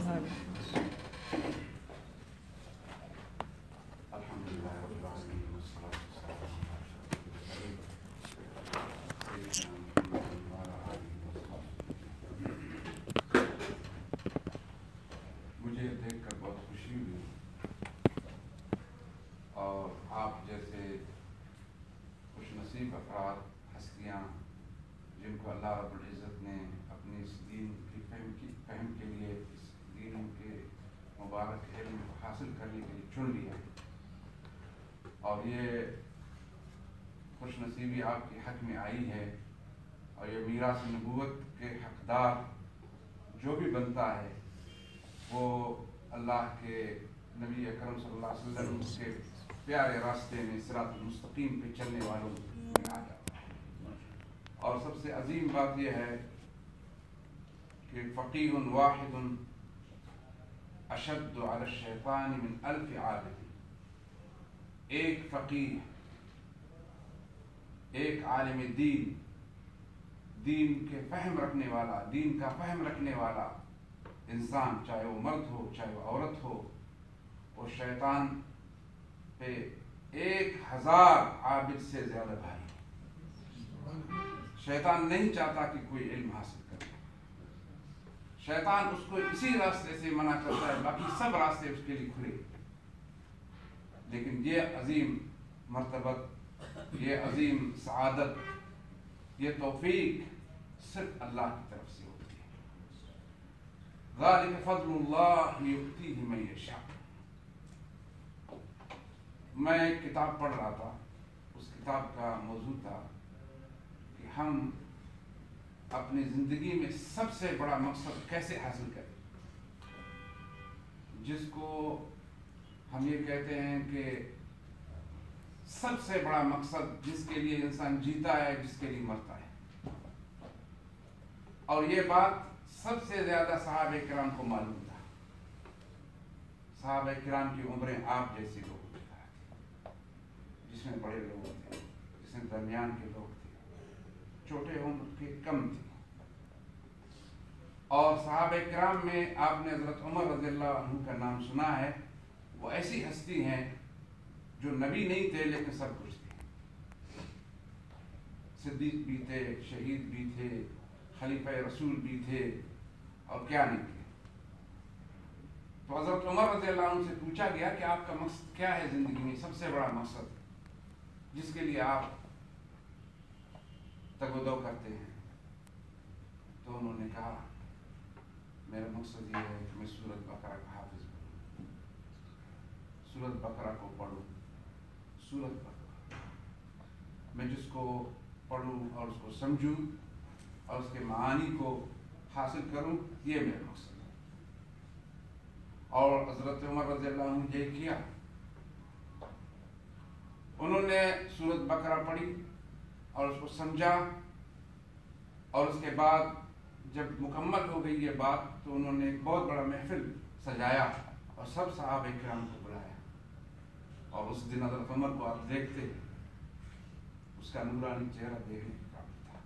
مجھے دیکھ کر بہت خوشی ہوئی اور آپ جیسے خوش نصیب افراد ہستیاں جن کو اللہ رب العزت نے اپنی اس دین کی فہم کے لیے اس دین کے مبارک علم کو حاصل کرنے کے لیے چن لیا اور یہ خوش نصیبی آپ کے حق میں آئی ہے اور یہ میراث نبوت کے حقدار جو بھی بنتا ہے وہ اللہ کے نبی اکرم صلی اللہ علیہ وسلم کے پیارے راستے میں صراط المستقیم پہ چلنے والوں میں آ جاتا ہے۔ اور سب سے عظیم بات یہ ہے کہ فقیہ واحد اشد علی الشیطان من 1000 عابد، ایک فقیہ، ایک عالم دین کے فہم رکھنے والا، دین کا فہم رکھنے والا انسان، چاہے وہ مرد ہو چاہے وہ عورت ہو، وہ شیطان پہ 1000 عابد سے زیادہ بھاری۔ شیطان نہیں چاہتا کہ کوئی علم حاصل کرے، شیطان اس کو اسی راستے سے منع کرتا ہے، باقی سب راستے اس کے لیے کھلے، لیکن یہ عظیم مرتبت، یہ عظیم سعادت، یہ توفیق صرف اللہ کی طرف سے ہوتی ہے۔ ذالک فضل اللہ یؤتیہ من یشاء۔ میں ایک کتاب پڑھ رہا تھا، اس کتاب کا موضوع تھا کہ ہم اپنی زندگی میں سب سے بڑا مقصد کیسے حاصل کریں، جس کو ہم یہ کہتے ہیں کہ سب سے بڑا مقصد جس کے لیے انسان جیتا ہے، جس کے لیے مرتا ہے۔ اور یہ بات سب سے زیادہ صحابہ کرام کو معلوم تھا۔ صحابہ کرام کی عمریں آپ جیسے لوگ تھے، جس میں بڑے لوگ تھے، جس میں درمیان کے لوگ تھے، چھوٹے عمر کے کم تھے۔ اور صحابہ کرام میں آپ نے حضرت عمر رضی اللہ عنہ کا نام سنا ہے۔ وہ ایسی ہستی ہیں جو نبی نہیں تھے لیکن سب کچھ تھے، صدیق بھی تھے، شہید بھی تھے، خلیفہ رسول بھی تھے، اور کیا نہیں تھے۔ تو حضرت عمر رضی اللہ عنہ سے پوچھا گیا کہ آپ کا مقصد کیا ہے زندگی میں، سب سے بڑا مقصد جس کے لیے آپ تگ و دو کرتے ہیں؟ تو انہوں نے کہا میرا مقصد یہ ہے کہ میں سورۃ بقرہ کا حافظ بنوں، سورۃ بقرہ کو پڑھوں، سورۃ بقرہ میں جس کو پڑھوں اور اس کو سمجھوں اور اس کے معانی کو حاصل کروں، یہ میرا مقصد ہے۔ اور حضرت عمر رضی اللہ عنہ نے یہ کیا، انہوں نے سورۃ بقرہ پڑھی اور اس کو سمجھا، اور اس کے بعد جب مکمل ہو گئی یہ بات تو انہوں نے ایک بہت بڑا محفل سجایا اور سب صحابہ کرام کو بلایا، اور اس دن حضرت عمر کو آپ دیکھتے اس کا نورانی چہرہ دیکھنے کے قابل تھا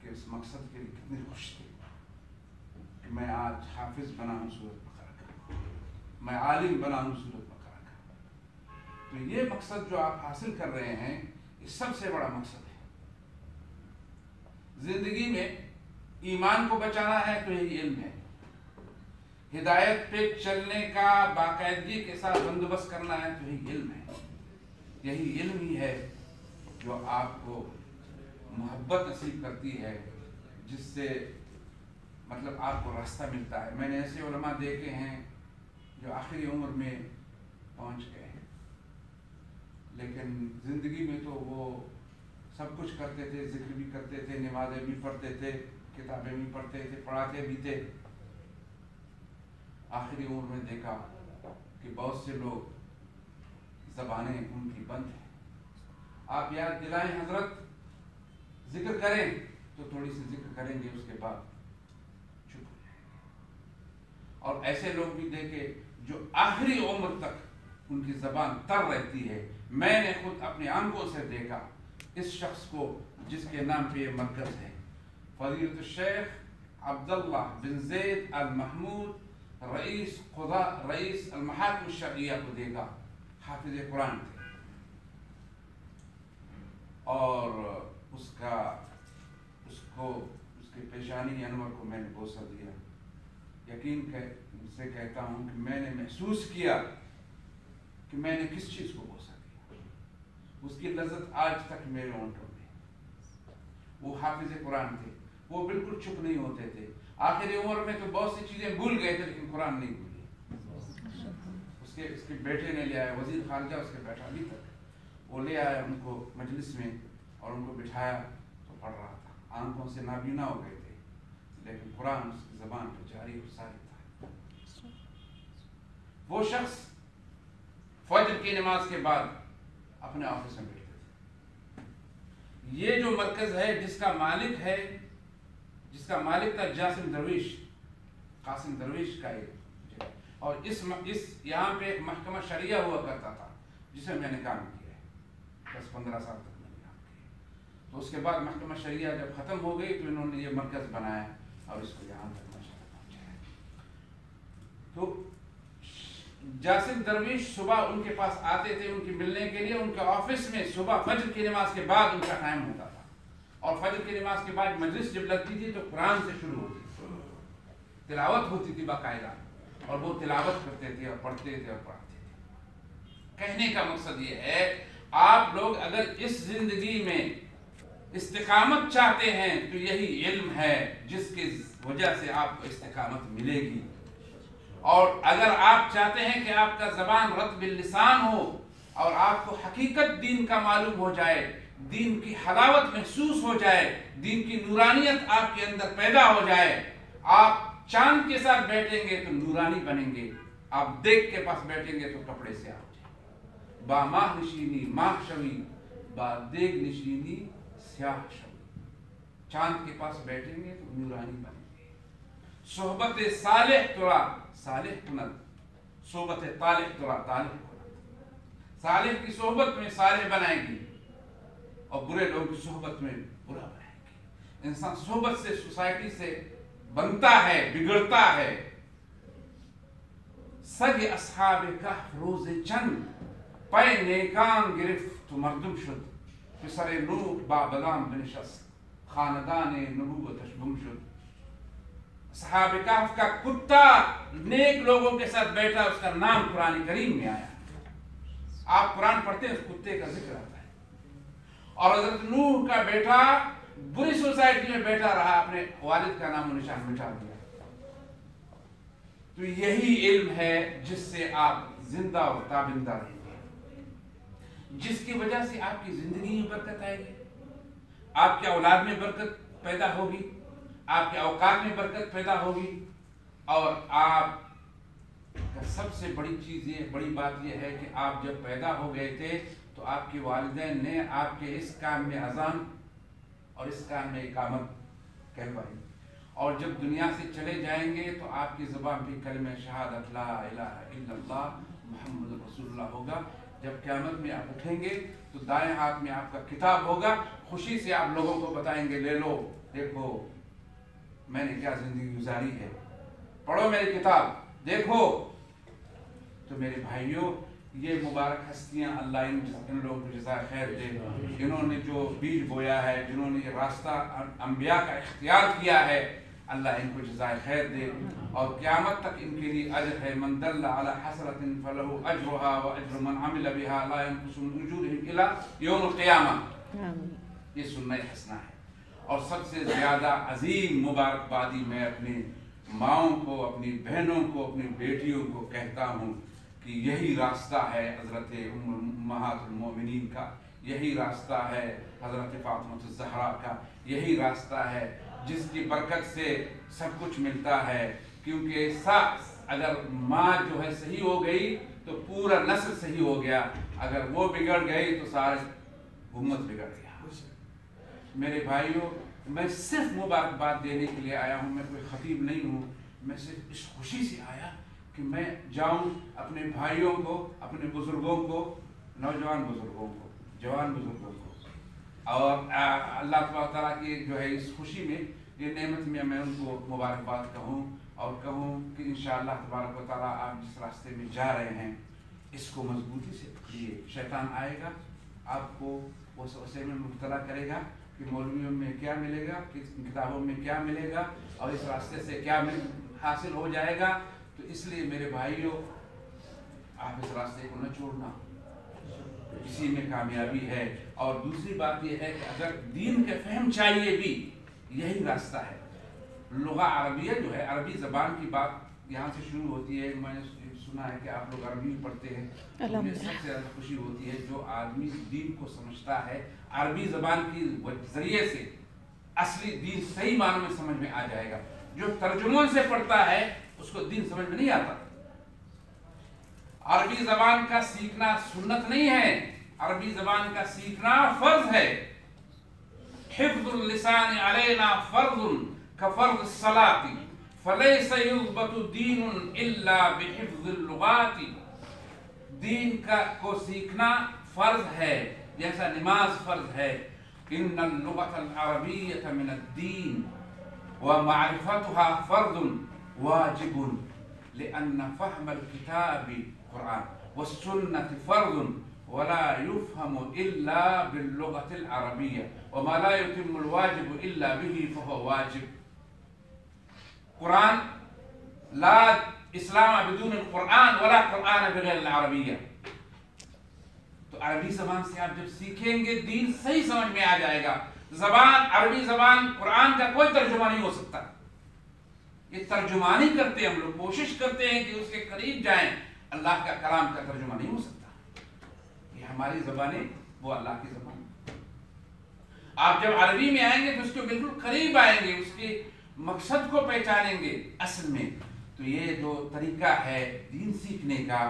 کہ اس مقصد کے لیے کتنے خوش تھے کہ میں آج حافظ بنا ہوں سورۃ بقرہ کا، میں عالم بنا ہوں سورۃ بقرہ کا۔ تو یہ مقصد جو آپ حاصل کر رہے ہیں یہ سب سے بڑا مقصد ہے۔ زندگی میں ایمان کو بچانا ہے تو یہی علم ہے، ہدایت پہ چلنے کا باقاعدگی کے ساتھ بندوبست کرنا ہے تو یہی علم ہے۔ یہی علم ہی ہے جو آپ کو محبت نصیب کرتی ہے، جس سے مطلب آپ کو راستہ ملتا ہے۔ میں نے ایسے علماء دیکھے ہیں جو آخری عمر میں پہنچ گئے ہیں، لیکن زندگی میں تو وہ سب کچھ کرتے تھے، ذکر بھی کرتے تھے، نمازیں بھی پڑھتے تھے، کتابیں بھی پڑھتے تھے، پڑھاتے بھی تھے۔ آخری عمر میں دیکھا کہ بہت سے لوگ زبانیں ان کی بند ہیں۔ آپ یاد دلائیں حضرت، ذکر کریں تو تھوڑی سی ذکر کریں گے، اس کے بعد چپ ہو جائیں گے۔ اور ایسے لوگ بھی دیکھے جو آخری عمر تک ان کی زبان تر رہتی ہے۔ میں نے خود اپنی آنکھوں سے دیکھا اس شخص کو جس کے نام پہ یہ مرکز ہے، فضیلت الشیخ عبداللہ بن زید المحمود رئیس المحاکم الشرعیہ کو دیکھا، حافظ قرآن تھے، اور اس کے پیشانی انور کو میں نے بوسہ دیا۔ یقین سے کہتا ہوں کہ میں نے محسوس کیا کہ میں نے کس چیز کو بوسہ دیا، اس کی لذت آج تک میرے ہونٹوں میں۔ وہ حافظ قرآن تھے، وہ بالکل چپ نہیں ہوتے تھے، آخری عمر میں تو بہت سی چیزیں بھول گئے تھے لیکن قرآن نہیں بھولے۔ اس کے بیٹے نے لے آیا، وزیر خارجہ اس کے بیٹا ابھی تک، وہ لے آیا ان کو مجلس میں اور ان کو بٹھایا تو پڑھ رہا تھا، آنکھوں سے نابینا ہو گئے تھے لیکن قرآن اس کی زبان پہ جاری اور ساری تھا۔ وہ شخص فجر کی نماز کے بعد اپنے آفس میں بیٹھتے تھے۔ یہ جو مرکز ہے جس کا مالک تھا جاسم درویش، قاسم درویش کا ایک جگہ، اور یہاں پہ ایک محکمہ شریعہ ہوا کرتا تھا جس میں نے کام کیا ہے 10-15 سال تک میں نے کام کیا۔ تو اس کے بعد محکمہ شریعہ جب ختم ہو گئی تو انہوں نے یہ مرکز بنایا اور اس کو یہاں تک پہنچایا۔ تو جاسم درویش صبح ان کے پاس آتے تھے ان کی ملنے کے لیے، ان کے آفس میں صبح فجر کی نماز کے بعد ان کا ٹائم ہوتا تھا، اور فجر کی نماز کے بعد مجلس جب لگتی تھی تو قرآن سے شروع ہوتی تھی، تلاوت ہوتی تھی باقاعدہ، اور وہ تلاوت کرتے تھے اور پڑھتے تھے اور پڑھتے تھے۔ کہنے کا مقصد یہ ہے آپ لوگ اگر اس زندگی میں استقامت چاہتے ہیں تو یہی علم ہے جس کی وجہ سے آپ کو استقامت ملے گی، اور اگر آپ چاہتے ہیں کہ آپ کا زبان رطب اللسان ہو اور آپ کو حقیقت دین کا معلوم ہو جائے، دین کی حلاوت محسوس ہو جائے، دین کی نورانیت آپ کے اندر پیدا ہو جائے، آپ چاند کے ساتھ بیٹھیں گے تو نورانی بنیں گے، آپ دیگ کے پاس بیٹھیں گے تو کپڑے سے ہو جائیں۔ با ماہ نشینی ماہ شوی، با دیگ نشینی سیاہ شوی۔ چاند کے پاس بیٹھیں گے تو نورانی بنیں گے۔ صحبت صالح ترا صالح کند، صحبت طالح ترا طالح کند۔ صالح کی صحبت میں صالح بنائے گی اور برے لوگوں کی صحبت میں برا بنائے گی۔ انسان صحبت سے، سوسائٹی سے بنتا ہے، بگڑتا ہے۔ سگ اصحاب کہف روز چند، پے نیکان گرفت مردم شد، پسر نوح با بدام بنشست، خاندان نبوتش گم شد۔ اصحاب کہف کا کتا نیک لوگوں کے ساتھ بیٹھا، اس کا نام قرآن کریم میں آیا۔ آپ قرآن پڑھتے ہیں اس کتے کا ذکر آتا ہے۔ اور حضرت نوح کا بیٹا بری سوسائٹی میں بیٹھا رہا، اپنے والد کا نام و نشان مٹا دیا۔ تو یہی علم ہے جس سے آپ زندہ اور تابندہ رہیں گے، جس کی وجہ سے آپ کی زندگی میں برکت آئے گی، آپ کے اولاد میں برکت پیدا ہوگی، آپ کے اوقات میں برکت پیدا ہوگی، اور آپ کا سب سے بڑی بات یہ ہے کہ آپ جب پیدا ہو گئے تھے تو آپ کے والدین نے آپ کے اس کام میں اذان اور اس کام میں اقامت کہلوائی، اور جب دنیا سے چلے جائیں گے تو آپ کی زبان بھی کلمہ شہادت لا الہ الا اللہ محمد رسول اللہ ہوگا۔ جب قیامت میں آپ اٹھیں گے تو دائیں ہاتھ میں آپ کا کتاب ہوگا، خوشی سے آپ لوگوں کو بتائیں گے، لے لو دیکھو میں نے کیا زندگی گزاری ہے، پڑھو میری کتاب دیکھو۔ تو میرے بھائیوں، یہ مبارک ہستیاں اللہ ان لوگوں کو جزائے خیر دے، جنہوں نے جو بیج بویا ہے، جنہوں نے یہ راستہ انبیاء کا اختیار کیا ہے، اللہ ان کو جزائے خیر دے، اور قیامت تک ان کے لیے اجر ہے۔ من دل علی حسرۃ فلہ اجرها واجر من عمل بها لا ينقص من اجورهم الى یوم القیامہ۔ یہ سنہ حسنہ ہے، اور سب سے زیادہ عظیم مبارکبادی میں اپنی ماؤں کو، اپنی بہنوں کو، اپنی بیٹیوں کو کہتا ہوں کہ یہی راستہ ہے حضرت امہات المومنین کا، یہی راستہ ہے حضرت فاطمہ الزہرا کا، یہی راستہ ہے جس کی برکت سے سب کچھ ملتا ہے، کیونکہ اگر ماں جو ہے صحیح ہو گئی تو پورا نسل صحیح ہو گیا، اگر وہ بگڑ گئی تو سارے امت بگڑ گیا۔ میرے بھائیوں، میں صرف مبارکباد دینے کے لیے آیا ہوں، میں کوئی خطیب نہیں ہوں، میں صرف اس خوشی سے آیا کہ میں جاؤں اپنے بھائیوں کو، اپنے بزرگوں کو، نوجوان بزرگوں کو، جوان بزرگوں کو، اور اللہ تعالیٰ کی جو ہے اس خوشی میں ये नेमत में मैं उनको मुबारकबाद कहूँ और कहूँ कि इंशाअल्लाह तबारक व तआला आप जिस रास्ते में जा रहे हैं इसको मजबूती से पकड़िए। शैतान आएगा, आपको उस वसे में मुब्तला करेगा कि मौलवियों में क्या मिलेगा, किस किताबों में क्या मिलेगा और इस रास्ते से क्या हासिल हो जाएगा। तो इसलिए मेरे भाइयों, आप इस रास्ते को न छोड़ना, इसी में कामयाबी है। और दूसरी बात यह है कि अगर दीन के फहम चाहिए भी, यही रास्ता है। लुगा अरबिया जो है, अरबी ज़बान की बात यहाँ से शुरू होती है। मैंने सुना है कि आप लोग अरबी पढ़ते हैं, तो मुझे सबसे ज़्यादा खुशी होती है जो आदमी दीन को समझता है अरबी ज़बान की ज़रिए से, असली दीन सही मानों में समझ में आ जाएगा। जो तर्जुमों से पढ़ता है उसको दीन समझ में नहीं आता। अरबी ज़बान का सीखना सुन्नत नहीं है, अरबी ज़बान का सीखना फर्ज है। हिफ्ज़ुल लिसान अलैना फर्ज़ुन कफ़र्ज़ सलाती फलैसा युज़बतु दीनुन इल्ला बिहिफ्ज़िल लुगाती। दीन को सीखना फर्ज है, जैसा नमाज फर्ज है। इन्नल लुगतल अरबिय्यत मिनद्दीन व मारिफतुहा फर्ज़ुन वाजिबुन लिअन्न फ़हमल किताबि कुरान वस्सुन्नति फर्ज़ुन वला युफ़हमु इल्ला बिल्लुगतिल अरबिय्या व मा ला युतिम्मुल वाजिबु इल्ला बिही फ़हुव वाजिब। कुरान ला इस्लाम बिदून कुरान वला कुरान बिगैर अरबिय्या। तो अरबी ज़बान से आप जब सीखेंगे दीन सही समझ में आ जाएगा। ज़बान, अरबी ज़बान कुरान का कोई तर्जुमा नहीं हो सकता। ये तर्जुमानी करते हैं हम लोग, कोशिश करते हैं कि उसके करीब जाएं। अल्लाह का कलाम का तर्जुमा नहीं हो सकता। ये हमारी ज़बानें, वो अल्लाह की ज़बान। आप जब अरबी में आएंगे तो उसके बिल्कुल करीब आएंगे, उसके मकसद को पहचानेंगे असल में। तो ये जो तरीका है दीन सीखने का,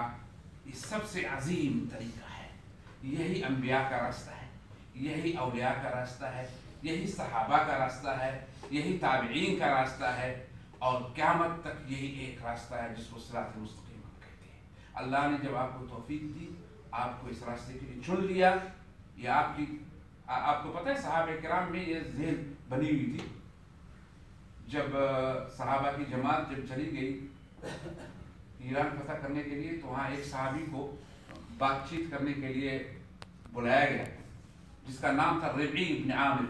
ये सबसे अजीम तरीका है। यही अंबिया का रास्ता है, यही औलिया का रास्ता है, यही सहाबा का रास्ता है, यही ताबिईन का रास्ता है और क़यामत तक यही एक रास्ता है जिसको सिरात मुस्तकीम कहते हैं। अल्लाह ने जब आपको तौफीक दी, आपको इस रास्ते के लिए चुन लिया, ये आपको पता है सहाबा किराम में ये ज़ेल बनी हुई थी। जब सहाबा की जमात जब चली गई ईरान फतह करने के लिए, तो वहाँ एक सहाबी को बातचीत करने के लिए बुलाया गया जिसका नाम था रबी इब्न आमिर।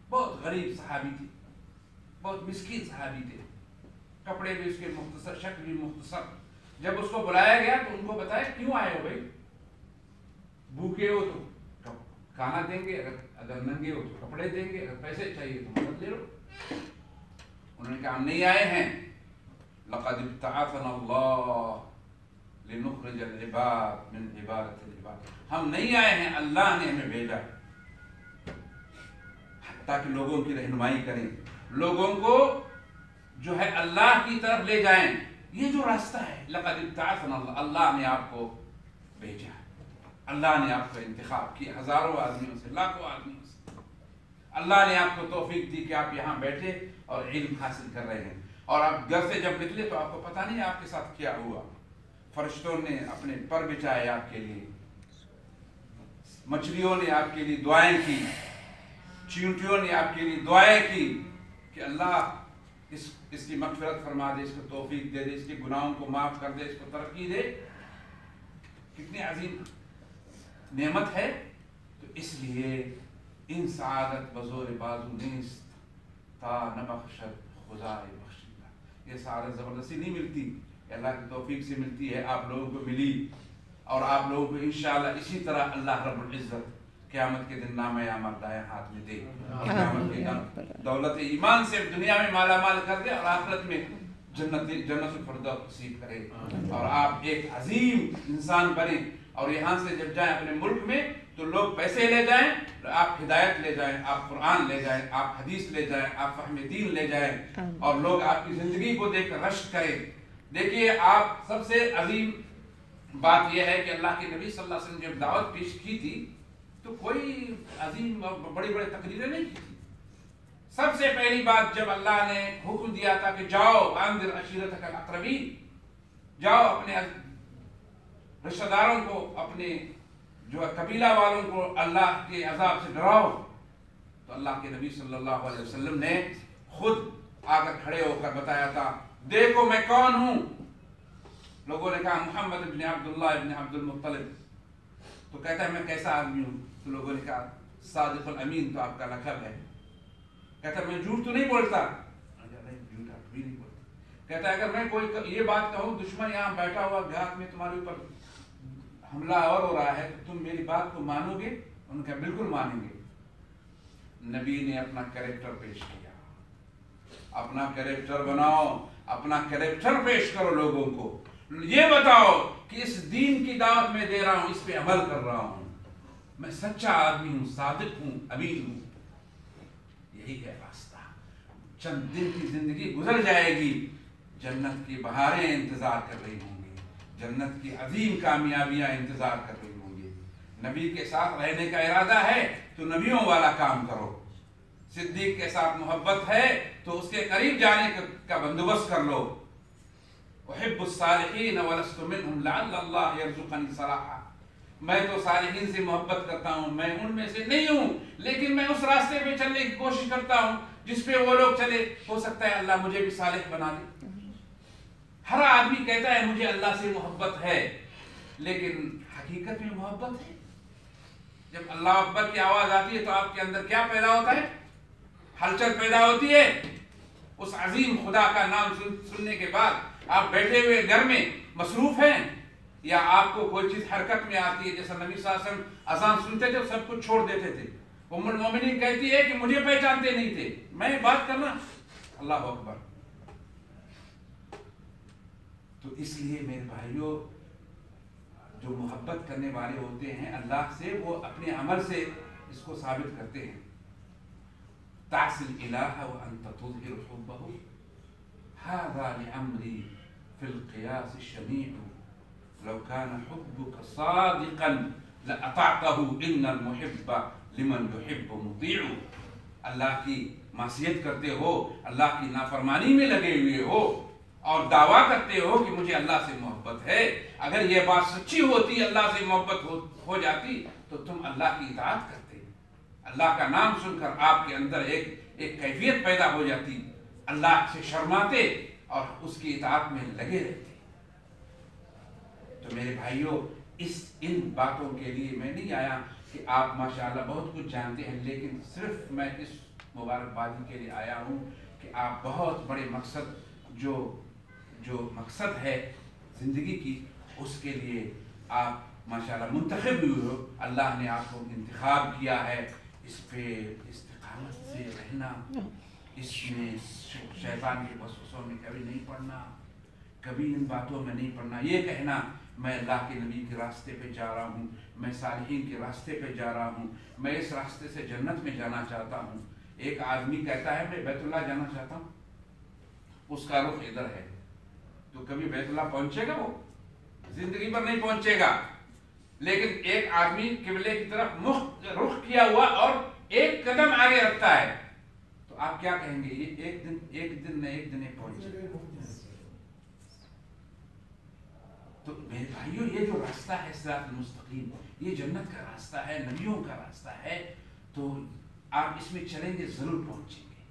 बहुत गरीब सहाबी थे, बहुत मिस्कीन सहाबी थे, कपड़े भी उसके मुख्तसर, शक्ल भी मुख्तसर। जब उसको बुलाया गया तो उनको बताया क्यों आए हो भाई, भूखे हो तो खाना देंगे, अगर नंगे हो तो कपड़े देंगे, अगर पैसे चाहिए तो मदद ले लो। उन्होंने कहा हम नहीं आए हैं, लक़द इब्तअसना अल्लाह लिनुख़रिजल इबाद मिन इबादतिल इबाद। हम नहीं आए हैं, अल्लाह ने हमें भेजा ताकि लोगों की रहनुमाई करें, लोगों को जो है अल्लाह की तरफ ले जाएं। ये जो रास्ता है, लक़द इब्तअसना अल्लाह, अल्लाह ने आपको भेजा, अल्लाह ने आपको इंतखाब किया, हजारों आदमियों से, लाखों आदमियों से। अल्लाह ने आपको तौफीक दी कि आप यहाँ बैठे और इल्म हासिल कर रहे हैं। और आप घर से जब निकले तो आपको पता नहीं आपके साथ क्या हुआ। फरिश्तों ने अपने पर बिछाए आपके लिए, मछलियों ने आपके लिए दुआएं की, चींटियों ने आपके लिए दुआएं की कि अल्लाह इसकी मग़फ़िरत फरमा दे, इसको तौफीक दे दे, इसके गुनाहों को माफ़ कर दे, इसको तरक्की दे। कितनी अजीम नेमत है। तो इसलिए इन सआदत बज़ोर बाजू नीस्त ता न बख्शत खुदाए बख्शिला। ये सआदत ज़बरदस्ती नहीं मिलती, अल्लाह की तौफीक से मिलती है। आप लोगों को मिली और आप लोगों को इंशाअल्लाह इसी तरह अल्लाह रब्बुल इज़्ज़त क़यामत के दिन नामे अमल दाएं हाथ में दे, क़यामत के दिन दौलत ईमान से दुनिया में माला माल कर दे और आखिरत में जन्नतुल फिरदौस नसीब करे और आप एक अजीम इंसान बने। और यहाँ से जब जाएं अपने मुल्क में तो लोग पैसे ले जाएं, आप हिदायत ले जाएं, आप कुरान ले जाएं, आप हदीस ले जाएं, आप फ़हम दीन ले जाएं और लोग आपकी ज़िंदगी को देख कर रश्क करें। देखिए, आप सबसे अजीम बात यह है कि अल्लाह के नबी सल्लल्लाहु अलैहि वसल्लम जब दावत पेश की थी तो कोई अजीम बड़ी बड़ी तकरीरें नहीं की थी। सबसे पहली बात जब अल्लाह ने हुक्म दिया था कि जाओ अंदिर अशीरतकल अक़रबीन, जाओ अपने रिश्तेदारों को, अपने जो कबीला वालों को अल्लाह के अजाब से डराओ, तो अल्लाह के नबी सल्लल्लाहु अलैहि वसल्लम ने खुद आकर खड़े होकर बताया था, देखो मैं कौन हूं। लोगों ने कहा मोहम्मद इब्न अब्दुल्लाह इब्न अब्दुल मुत्तलिब। तो कहता है मैं कैसा आदमी हूं? तो लोगों ने कहा सादिकुल अमीन तो आपका लक़ब है। कहता है मैं झूठ तो नहीं बोलता। झूठ आप भी नहीं बोलता। कहता है अगर मैं कोई ये बात कहूं, दुश्मन यहाँ बैठा हुआ घात में तुम्हारे ऊपर हमला और हो रहा है, तो तुम मेरी बात को मानोगे? उनका बिल्कुल मानेंगे। नबी ने अपना कैरेक्टर पेश किया। अपना कैरेक्टर बनाओ, अपना कैरेक्टर पेश करो लोगों को। ये बताओ कि इस दीन की दावत में दे रहा हूं, इस पे अमल कर रहा हूं, मैं सच्चा आदमी हूं, सादिक हूं, अमीन हूं। यही है रास्ता। चंद दिन की जिंदगी गुजर जाएगी, जन्नत की बहारें इंतजार कर रही होंगी, जन्नत की अजीम कामयाबियां इंतजार कर रही होंगी। नबी के साथ रहने का इरादा है तो नबियों वाला काम करो। सिद्दीक के साथ मोहब्बत है तो उसके करीब जाने का बंदोबस्त कर लो। उहिब्बुस्सालिहीन वलस्तु मिनहुम लअल्लल्लाह यरज़ुक़नी सलाहा। मैं तो सालिहीन से मोहब्बत करता हूँ, मैं उनमें से नहीं हूँ, लेकिन मैं उस रास्ते पे चलने की कोशिश करता हूँ जिस पे वो लोग चले। हो सकता है अल्लाह मुझे भी सालिह बना दे। हर आदमी कहता है मुझे अल्लाह से मोहब्बत है, लेकिन हकीकत में मोहब्बत है? जब अल्लाह अकबर की आवाज आती है तो आपके अंदर क्या पैदा होता है? हलचल पैदा होती है। उस अजीम खुदा का नाम सुनने के बाद आप बैठे हुए घर में मसरूफ हैं, या आपको कोई चीज हरकत में आती है? जैसा नबी सल्लल्लाहु अलैहि वसल्लम अज़ान सुनते थे सब कुछ छोड़ देते थे। उम्मुल मोमिनीन कहती है कि मुझे पहचानते नहीं थे, मैं बात करना अल्लाह अकबर। तो इसलिए मेरे भाइयों, जो मोहब्बत करने वाले होते हैं अल्लाह से, वो अपने अमल से इसको साबित करते हैं। तासिल इलाहा व अंत तुज़हिरु हुब्बहु हाज़ा लिअम्री फिल क़ियास शमीअ लौ कान हुब्बुका सादिक़न लअताअतहु इन्नल मुहिब्ब लिमन युहिब्बु मुतीअ। अल्लाह की मासियत करते हो, अल्लाह की नाफरमानी में लगे हुए हो और दावा करते हो कि मुझे अल्लाह से मोहब्बत है। अगर ये बात सच्ची होती, अल्लाह से मोहब्बत हो जाती, तो तुम अल्लाह की इताअत करते। अल्लाह का नाम सुनकर आपके अंदर एक कैफियत पैदा हो जाती, अल्लाह से शर्माते और उसकी इताअत में लगे रहते। तो मेरे भाइयों, इन बातों के लिए मैं नहीं आया कि आप माशाअल्लाह बहुत कुछ जानते हैं, लेकिन सिर्फ मैं इस मुबारकबादी के लिए आया हूँ कि आप बहुत बड़े मकसद, जो मकसद है ज़िंदगी की, उसके लिए आप माशाअल्लाह मुंतखब हुए हो। अल्लाह ने आपको इंतखाब किया है। इस पे इस्तिकामत से रहना, इसमें शैतान के वसवसों में कभी नहीं पड़ना, कभी इन बातों में नहीं पड़ना। ये कहना मैं अल्लाह के नबी के रास्ते पे जा रहा हूँ, मैं सालिहीन के रास्ते पे जा रहा हूँ, मैं इस रास्ते से जन्नत में जाना चाहता हूँ। एक आदमी कहता है मैं बैतुल्लाह जाना चाहता हूँ, उसका रुख इधर है, तो कभी बैतुल्लाह पहुंचेगा? वो जिंदगी पर नहीं पहुंचेगा। लेकिन एक आदमी किबले की तरफ रुख किया हुआ और एक कदम आगे रखता है, तो आप क्या कहेंगे? ये एक दिन न एक दिन पहुंचेगा। तो मेरे भाइयों, ये जो रास्ता है सिरात मुस्तकीम, ये जन्नत का रास्ता है, नबियों का रास्ता है, तो आप इसमें चलेंगे जरूर पहुंचेंगे।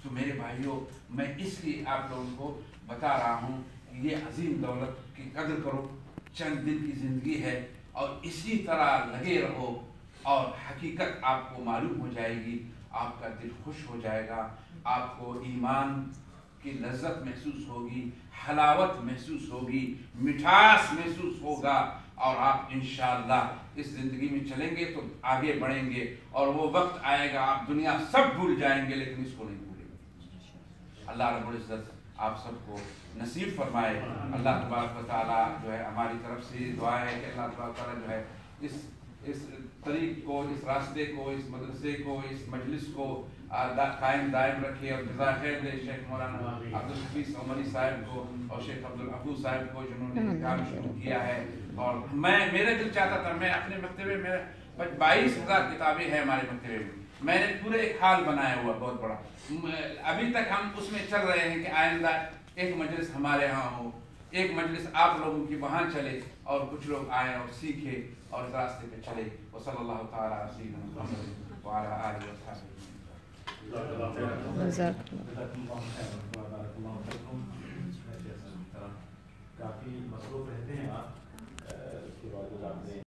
तो मेरे भाइयों, मैं इसलिए आप लोगों को बता रहा हूँ कि ये अजीम दौलत की कदर करो। चंद दिन की जिंदगी है और इसी तरह लगे रहो और हकीकत आपको मालूम हो जाएगी, आपका दिल खुश हो जाएगा, आपको ईमान की लज्जत महसूस होगी, हलावत महसूस होगी, मिठास महसूस होगा, और आप इंशाअल्लाह इस ज़िंदगी में चलेंगे तो आगे बढ़ेंगे, और वो वक्त आएगा आप दुनिया सब भूल जाएंगे लेकिन इसको नहीं भूलेंगे। अल्लाह रब्बुल इज़्ज़त आप सबको नसीब फरमाए। अल्लाह तबारक व तआला जो है, हमारी तरफ से दुआ है कि अल्लाह तबारक व तआला जो है इस तरीक़ को, इस रास्ते को, इस मदरसे को, इस मजलिस को कायम दायम रखे और जज़ा खैर दे शेख मौलाना अब्दुल हफीज़ उमरी साहब को और शेख अब्दुल अफू साहब को, जिन्होंने काम शुरू किया है। और मेरे दिल चाहता था, मैं अपने मकतबे में 22,000 किताबें हैं हमारे मकतबे में, मैंने पूरे एक हाल बनाया हुआ बहुत बड़ा। अभी तक हम उसमें चल रहे हैं कि आइंदा एक मजलिस हमारे यहाँ हो, एक मजलिस आप लोगों की वहाँ चले और कुछ लोग आए और सीखे और इस रास्ते पे चले। वसल्लल्लाहु तआला अलैहि व सल्लम व अला आलिहि व सहाबिहि। جزاک اللہ خیر، بارک اللہ فیکم۔ کافی مصروف رہتے ہیں آپ۔